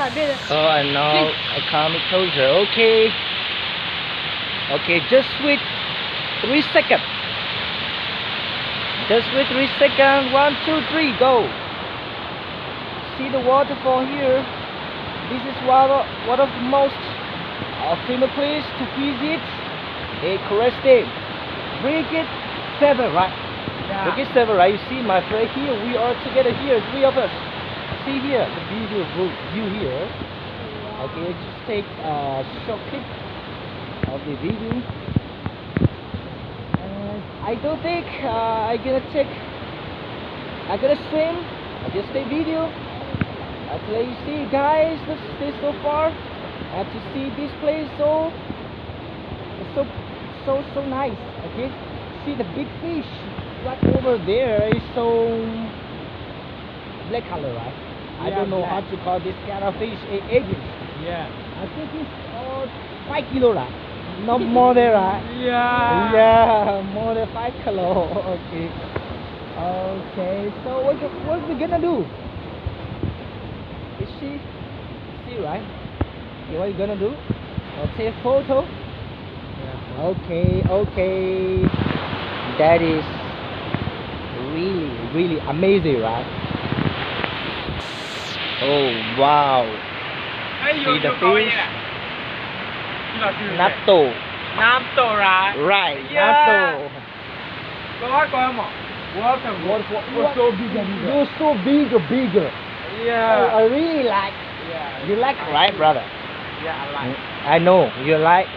Oh, and now I come closer. Okay. Okay, just wait 3 seconds. Just wait 3 seconds. 1, 2, 3, go. See the waterfall here. This is one of the most famous place to visit. A Kreste. Brigade 7, right? Yeah. Brigade 7, right? You see my friend here. We are together here, 3 of us. See here, the beautiful view here. Okay, just take a short clip of the video. And I don't think I'm gonna swim. I just take video. To let you see, guys, let's stay so far. To see this place so nice. Okay, see the big fish right over there is so black color, right? I don't know how to call this kind of fish in English. Yeah. I think it's all 5 kilo, right? Not more than, right? Yeah. Yeah, more than 5 kilo. Okay. Okay. So what we gonna do? Is she? See, right? Okay, what you gonna do? I'll take a photo. Yeah. Okay. Okay. That is really amazing, right? Oh wow. See the fish? Htaw. Htaw, right? Right, Yeah. Htaw. Waterfall. So bigger. You're so bigger. Yeah. I really like. Yeah. You like, right, brother? Yeah, I like. I know you like.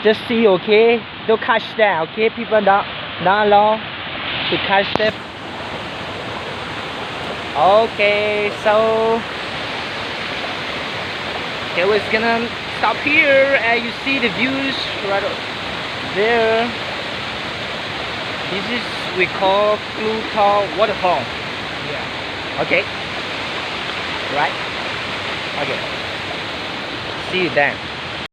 Just see, okay? Don't catch them, okay? People not long to catch them. Okay, so okay, we're gonna stop here, and you see the views right there. This is we call Htaw Waterfall. Yeah. Okay. Right. Okay. See you then.